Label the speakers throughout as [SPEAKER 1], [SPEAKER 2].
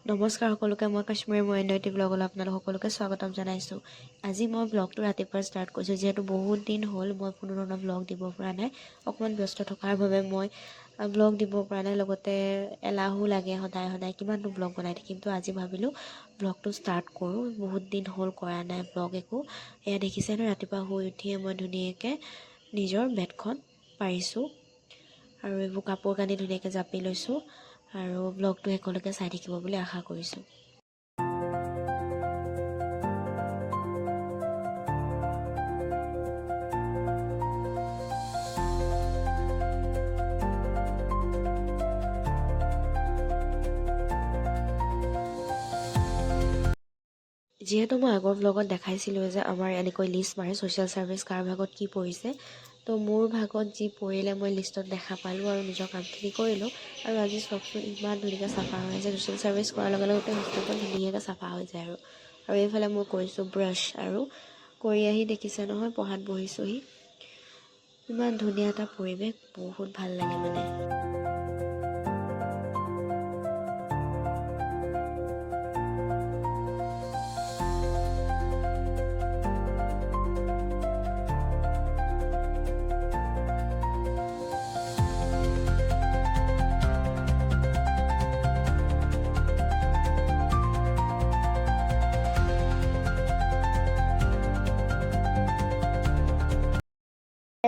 [SPEAKER 1] নমস্কাৰ সকলোকে মই কাশ্মীৰ মহেন্দ্ৰটি ব্লগলৈ আপোনালোক সকলোকে স্বাগতম জনাইছোঁ। আজি মই ব্লগটো ৰাতিপুৱা ষ্টাৰ্ট কৰিছোঁ, যিহেতু বহুত দিন হ'ল মই কোনো ধৰণৰ ব্লগ দিব পৰা নাই। অকণমান ব্যস্ত থকাৰ বাবে মই ব্লগ দিব পৰা নাই, লগতে এলাহো লাগে সদায় সদায় কিমানটো ব্লগ বনাই থাকিম। তো আজি ভাবিলোঁ ব্লগটো ষ্টাৰ্ট কৰোঁ, বহুত দিন হ'ল কৰা নাই ব্লগ একো। এয়া দেখিছে ন, ৰাতিপুৱা শুই উঠিয়ে মই ধুনীয়াকৈ নিজৰ বেডখন পাৰিছোঁ আৰু এইবোৰ কাপোৰ কানি ধুনীয়াকৈ জাপি লৈছোঁ আৰু ব্লগটো শেষলৈকে চাই থাকিব বুলি আশা কৰিছোঁ। যিহেতু মই আগৰ ব্লগত দেখাইছিলোঁ যে আমাৰ এনেকৈ লিষ্ট মাৰে ছ'চিয়েল ছাৰ্ভিচ কাৰ ভাগত কি পৰিছে, তো মোৰ ভাগত যি পৰিলে মই লিষ্টত দেখা পালোঁ আৰু নিজৰ কামখিনি কৰিলোঁ। আৰু আজি চবটো ইমান ধুনীয়াকৈ চাফা হৈ আছে, ছ'চিয়েল ছাৰ্ভিচ কৰাৰ লগে লগে গোটেই হোষ্টেলখন ধুনীয়াকৈ চাফা হৈ যায় আৰু এইফালে মই কৰিছোঁ ব্ৰাছ, আৰু কৰি আহি দেখিছে নহয় পঢ়াত বহিছোঁহি। ইমান ধুনীয়া এটা পৰিৱেশ, বহুত ভাল লাগে মানে।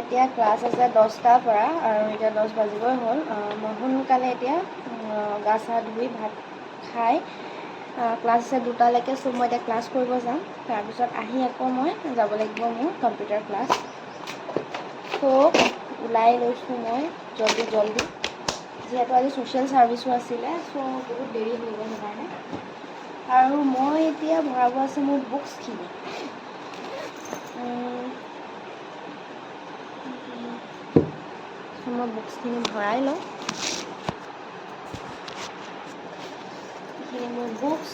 [SPEAKER 1] এতিয়া ক্লাছ আছে 10টাৰ পৰা আৰু এতিয়া 10 বাজিবই হ'ল। মই সোনকালে এতিয়া গা চা ধুই ভাত খাই ক্লাছ আছে 2টালৈকে, চ' মই এতিয়া ক্লাছ কৰিব যাম। তাৰপিছত আহি আকৌ মই যাব লাগিব মোৰ কম্পিউটাৰ ক্লাছ। চ' ওলাই লৈছোঁ মই জল্দি, যিহেতু আজি ছ'চিয়েল ছাৰ্ভিচো আছিলে, চ' বহুত দেৰি হৈ গ'ল সেইকাৰণে। আৰু মই এতিয়া ভৰাব আছে মোৰ বুকছখিনি। মই বুকছখিনি ভৰাই লওঁ। এইখিনি মোৰ বুকছ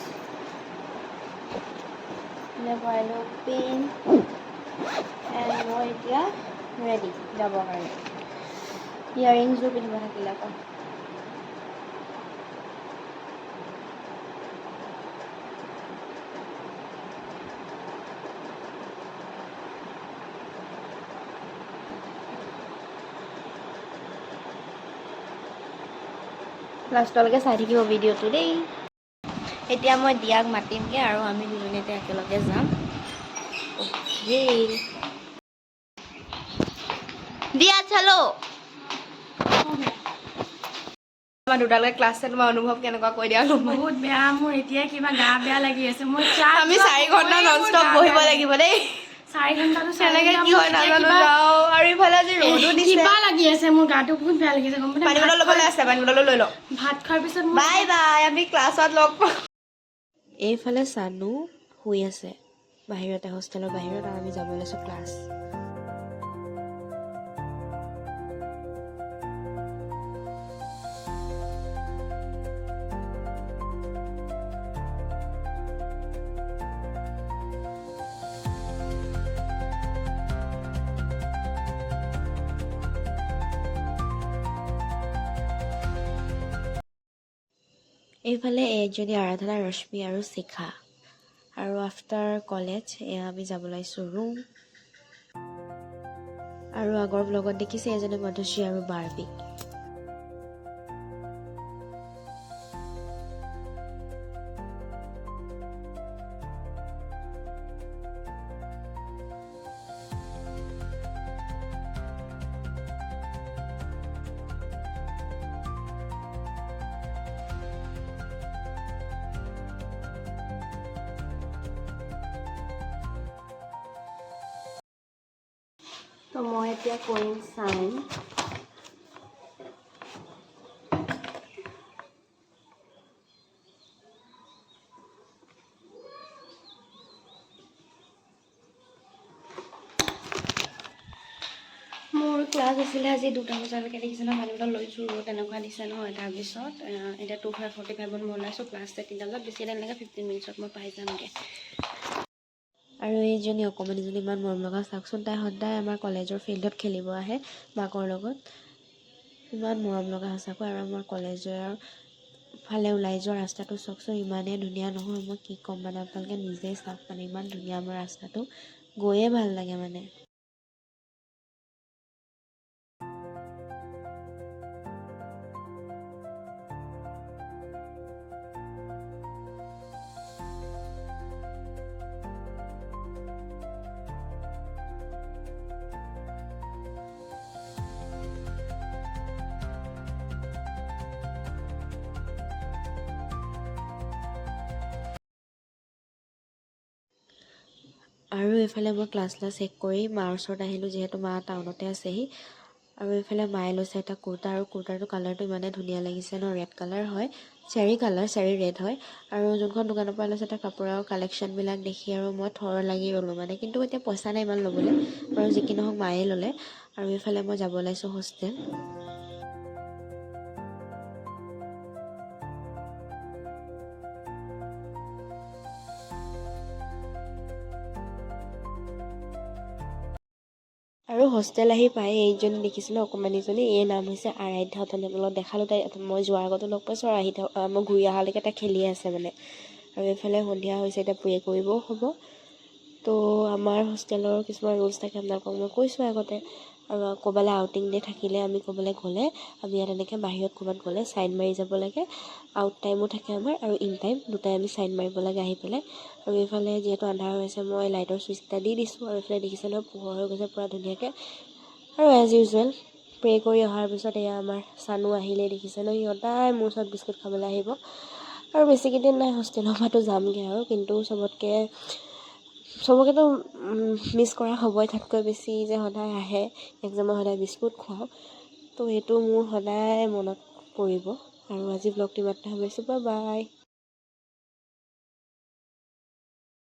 [SPEAKER 1] ভৰাই লওঁ, পেন, এণ্ড মই এতিয়া ৰেডি যাবৰ কাৰণে। ইয়াৰিংছযোৰ পিন্ধিব থাকিলে আকৌ। লাষ্টলৈকে চাই থাকিব ভিডিঅ'টো দেই। এতিয়া মই দিয়াক মাতিমগৈ আৰু আমি দুজনী এতিয়া একেলগে যাম। অ'কে দিয়া, চলো। আমাৰ দুটালৈকে ক্লাছ আছে, তোমাৰ অনুভৱ কেনেকুৱা কৈ দিয়া?
[SPEAKER 2] বহুত বেয়া, মোৰ এতিয়া কিবা গা বেয়া লাগি আছে। মই
[SPEAKER 1] আমি 4 ঘণ্টা নন ষ্টপ বহিব লাগিব দেই।
[SPEAKER 2] 4 ঘণ্টাটো
[SPEAKER 1] কেনেকৈ কি হয় নাজানো, যাওঁ। আৰু ইফালে আজি ৰ'দো দিছে,
[SPEAKER 2] কিবা লাগি আছে, মোৰ গাটো বহুত বেয়া লাগি আছে। গম পাইছা?
[SPEAKER 1] পানী বটল ল'বলৈ আছে, পানী বটলো লৈ লওঁ।
[SPEAKER 2] ভাত খোৱাৰ পিছত
[SPEAKER 1] বাই বাই, আমি ক্লাছত লগ পাম। এইফালে চানু শুই আছে বাহিৰতে, হোষ্টেলৰ বাহিৰত, আৰু আমি যাব লৈছোঁ ক্লাছ। এইফালে এজনী আৰাধনা, ৰশ্মি আৰু শিখা। আৰু আফটাৰ কলেজ এয়া আমি যাব লাগিছোঁ ৰুম। আৰু আগৰ ব্লগত দেখিছে এজনী মধুশ্ৰী আৰু বাৰ্বি। তো মই এতিয়া কৰিম চাইন। মোৰ ক্লাছ আছিলে আজি 2টা বজালৈকে, দেখিছে নহয় পানী বটল লৈছোঁ, ৰ'দ এনেকুৱা দিছে নহয়। তাৰপিছত এতিয়া 2:45 মই ওলাইছোঁ, ক্লাছ 3টা বজাত, বেছি টাইম লাগে, 15 মিনিটছত মই পাই যামগৈ। আৰু এইজনী অকণমানিজনী ইমান মৰম লগা, চাওকচোন, তাই সদায় আমাৰ কলেজৰ ফিল্ডত খেলিব আহে মাকৰ লগত। ইমান মৰম লগা সঁচাকৈ। আৰু আমাৰ কলেজৰ ফালে ওলাই যোৱা ৰাস্তাটো চাওকচোন, ইমানেই ধুনীয়া নহয়, মই কি ক'ম মানে, আপোনালোকে নিজেই চাওক মানে, ইমান ধুনীয়া আমাৰ ৰাস্তাটো, গৈয়ে ভাল লাগে মানে। আৰু এইফালে মই ক্লাছ শেষ কৰি মাৰ ওচৰত আহিলোঁ, যিহেতু মা টাউনতে আছেহি। আৰু এইফালে মায়ে লৈছে এটা কুৰ্তা, আৰু কুৰ্তাটোৰ কালাৰটো ইমানেই ধুনীয়া লাগিছে ন, ৰেড কালাৰ হয়, চেৰী কালাৰ, চেৰী ৰেড হয়। আৰু যোনখন দোকানৰ পৰা লৈছে তাৰ কাপোৰৰ কালেকশ্যনবিলাক দেখি আৰু মই থৰ লাগি ৰ'লোঁ মানে, কিন্তু এতিয়া পইচা নাই ইমান ল'বলৈ, বাৰু যি কি নহওক মায়ে ল'লে। আৰু এইফালে মই যাব ওলাইছোঁ হোষ্টেল। আৰু হোষ্টেল আহি পাই এইজনী দেখিছিলোঁ অকণমানিজনী, এই নাম হৈছে আৰাধ্যা। অথনি আপোনালোকক দেখালোঁ, তাই মই যোৱাৰ আগতো লগ পাইছোঁ, আৰু মই ঘূৰি অহালৈকে তাই খেলি আছে মানে। আৰু এইফালে সন্ধিয়া হৈছে, এতিয়া প্ৰে কৰিবও হ'ব। তো আমাৰ হোষ্টেলৰ কিছুমান ৰুলছ থাকে, আপোনালোকক মই কৈছোঁ আগতে। আৰু ক'ৰবালৈ আউটিং ডে থাকিলে, আমি ক'ৰবালৈ গ'লে, আমি ইয়াত এনেকৈ বাহিৰত ক'ৰবাত গ'লে চাইন মাৰি যাব লাগে। আউট টাইমো থাকে আমাৰ, আৰু ইন টাইম দুটাই আমি চাইন মাৰিব লাগে আহি পেলাই। আৰু এইফালে যিহেতু আন্ধাৰ হৈছে, মই লাইটৰ ছুইচ এটা দি দিছোঁ। আৰু এইফালে দেখিছে নহয়, পোহৰ হৈ গৈছে পূৰা ধুনীয়াকৈ। আৰু এজ ইউজুৱেল প্ৰে কৰি অহাৰ পিছত এয়া আমাৰ চানু আহিলেই, দেখিছে ন, সি সদায় মোৰ ওচৰত বিস্কুট খাবলৈ আহিব। আৰু বেছিকেইদিন নাই, হোষ্টেলৰ পৰাতো যামগৈ আৰু, কিন্তু চবকেতো মিছ কৰা হ'বই, তাতকৈ বেছি যে সদায় আহে, এক্সামৰ সদায় বিস্কুট খুৱাওঁ, তো সেইটো মোৰ সদায় মনত পৰিব। আৰু আজি ব্লগটো ইমানতে সামৰিছোঁ, বাই বাই।